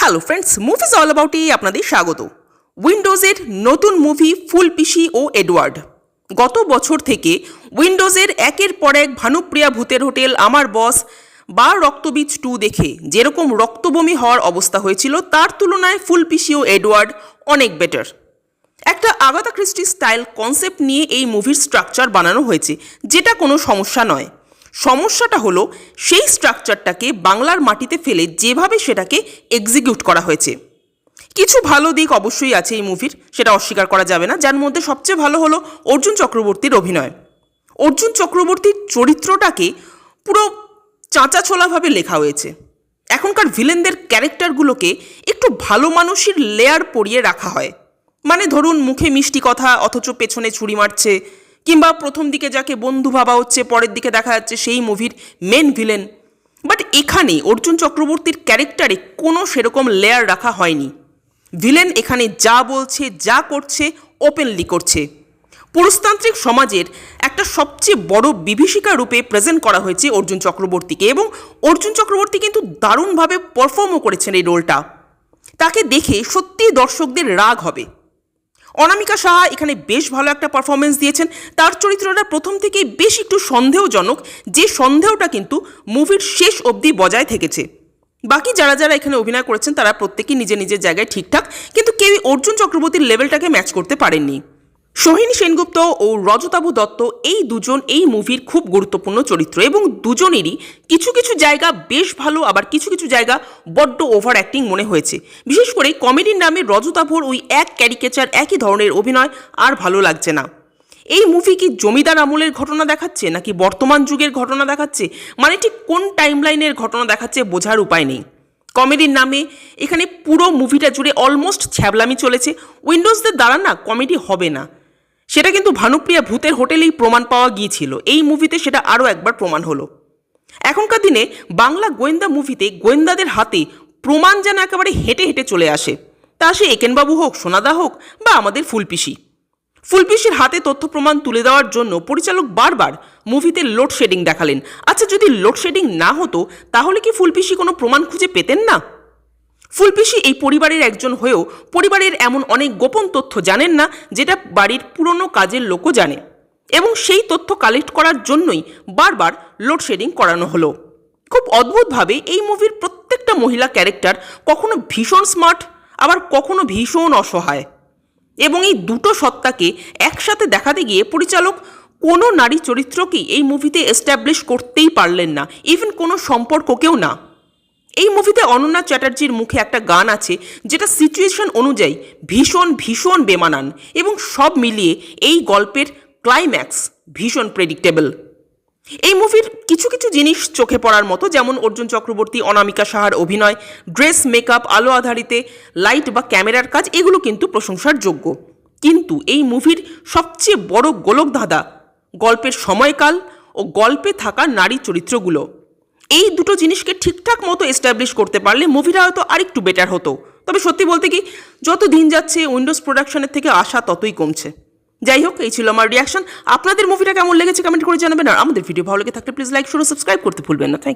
Hello friends, movies all অ্যাবাউটে আপনাদের স্বাগত। উইন্ডোজের নতুন মুভি ফুলপিসি ও এডওয়ার্ড। গত বছর থেকে উইন্ডোজের একের পর এক ভানুপ্রিয়া ভূতের হোটেল, আমার বস বা রক্তবীজ 2 দেখে যেরকম রক্তবমি হওয়ার অবস্থা হয়েছিল, তার তুলনায় ফুলপিসি ও এডওয়ার্ড অনেক বেটার। একটা আগাথা ক্রিস্টি স্টাইল কনসেপ্ট নিয়ে এই মুভির স্ট্রাকচার বানানো হয়েছে, যেটা কোনো সমস্যা নয়। সমস্যাটা হলো সেই স্ট্রাকচারটাকে বাংলার মাটিতে ফেলে যেভাবে সেটাকে এক্সিকিউট করা হয়েছে। কিছু ভালো দিক অবশ্যই আছে এই মুভির, সেটা অস্বীকার করা যাবে না। যার মধ্যে সবচেয়ে ভালো হলো অর্জুন চক্রবর্তীর অভিনয়। অর্জুন চক্রবর্তীর চরিত্রটাকে পুরো চাঁচাছোলাভাবে লেখা হয়েছে। এখনকার ভিলেনদের ক্যারেক্টারগুলোকে একটু ভালো মানুষের লেয়ার পরিয়ে রাখা হয়। মানে ধরুন, মুখে মিষ্টি কথা অথচ পেছনে ছুরি মারছে, কিংবা প্রথম দিকে যাকে বন্ধু ভাবা হচ্ছে পরের দিকে দেখা যাচ্ছে সেই মুভির মেন ভিলেন। বাট এখানে অর্জুন চক্রবর্তীর ক্যারেক্টারে কোনো সেরকম লেয়ার রাখা হয়নি। ভিলেন এখানে যা বলছে, যা করছে, ওপেনলি করছে। পুরুষতান্ত্রিক সমাজের একটা সবচেয়ে বড় বিভীষিকা রূপে প্রেজেন্ট করা হয়েছে অর্জুন চক্রবর্তীকে, এবং অর্জুন চক্রবর্তী কিন্তু দারুণভাবে পারফর্মও করেছেন এই রোলটা। তাকে দেখে সত্যিই দর্শকদের রাগ হবে। অনামিকা সাহা এখানে বেশ ভালো একটা পারফরমেন্স দিয়েছেন। তার চরিত্রটা প্রথম থেকেই বেশ একটু সন্দেহজনক, যে সন্দেহটা কিন্তু মুভির শেষ অবধি বজায় থেকেছে। বাকি যারা যারা এখানে অভিনয় করেছেন তারা প্রত্যেকেই নিজের নিজের জায়গায় ঠিকঠাক, কিন্তু কেউই অর্জুন চক্রবর্তীর লেভেলটাকে ম্যাচ করতে পারেননি। সোহিনী সেনগুপ্ত ও রজতাভ দত্ত এই দুজন এই মুভির খুব গুরুত্বপূর্ণ চরিত্র, এবং দুজনেরই কিছু কিছু জায়গা বেশ ভালো, আবার কিছু কিছু জায়গা বড্ড ওভার অ্যাক্টিং মনে হয়েছে। বিশেষ করে কমেডির নামে রজতাভর ওই এক ক্যারিকেচার, একই ধরনের অভিনয় আর ভালো লাগছে না। এই মুভি কি জমিদার আমলের ঘটনা দেখাচ্ছে নাকি বর্তমান যুগের ঘটনা দেখাচ্ছে, মানে ঠিক কোন টাইমলাইনের ঘটনা দেখাচ্ছে বোঝার উপায় নেই। কমেডির নামে এখানে পুরো মুভিটা জুড়ে অলমোস্ট ছ্যাবলামি চলেছে। উইন্ডোজদের দ্বারা না কমেডি হবে না, সেটা কিন্তু ভানুপ্রিয়া ভূতের হোটেলেই প্রমাণ পাওয়া গিয়েছিল। এই মুভিতে সেটা আরও একবার প্রমাণ হলো। এখনকার দিনে বাংলা গোয়েন্দা মুভিতে গোয়েন্দাদের হাতে প্রমাণ যেন একেবারে হেঁটে হেঁটে চলে আসে। তা সে একেনবাবু হোক, সোনাদা হোক, বা আমাদের ফুলপিসির হাতে তথ্য প্রমাণ তুলে দেওয়ার জন্য পরিচালক বারবার মুভিতে লোডশেডিং দেখালেন। আচ্ছা, যদি লোডশেডিং না হতো তাহলে কি ফুলপিসি কোনো প্রমাণ খুঁজে পেতেন না? ফুলপিসি এই পরিবারের একজন হয়েও পরিবারের এমন অনেক গোপন তথ্য জানেন না, যেটা বাড়ির পুরনো কাজের লোকও জানে, এবং সেই তথ্য কালেক্ট করার জন্যই বারবার লোডশেডিং করানো হলো। খুব অদ্ভুতভাবে এই মুভির প্রত্যেকটা মহিলা ক্যারেক্টার কখনো ভীষণ স্মার্ট, আবার কখনো ভীষণ অসহায়, এবং এই দুটো সত্তাকে একসাথে দেখাতে গিয়ে পরিচালক কোনো নারী চরিত্রকেই এই মুভিতে এস্টাবলিশ করতেই পারলেন না, ইভেন কোনো সম্পর্ককেও না। এই মুভিতে অনন্যা চ্যাটার্জির মুখে একটা গান আছে যেটা সিচুয়েশন অনুযায়ী ভীষণ ভীষণ বেমানান, এবং সব মিলিয়ে এই গল্পের ক্লাইম্যাক্স ভীষণ প্রেডিক্টেবল। এই মুভির কিছু কিছু জিনিস চোখে পড়ার মতো, যেমন অর্জুন চক্রবর্তী, অনামিকা সাহার অভিনয়, ড্রেস, মেকআপ, আলো আধারিতে লাইট বা ক্যামেরার কাজ, এগুলো কিন্তু প্রশংসার যোগ্য। কিন্তু এই মুভির সবচেয়ে বড় গোলকধাঁধা গল্পের সময়কাল ও গল্পে থাকা নারী চরিত্রগুলো। এই দুটো জিনিসকে ঠিকঠাক মতো এস্টাবলিশ করতে পারলে মুভিটা হয়তো আরেকটু বেটার হতো। তবে সত্যি বলতে কি, যত দিন যাচ্ছে উইন্ডোজ প্রোডাকশনের থেকে আশা ততই কমছে। যাই হোক, এই ছিল আমার রিয়াকশন। আপনাদের মুভিটা কেমন লেগেছে কমেন্ট করে জানাবেন, আর আমাদের ভিডিও ভালো লেগে থাকলে প্লিজ লাইক, শেয়ার ও সাবস্ক্রাইব করতে ভুলবেন না। Thank you.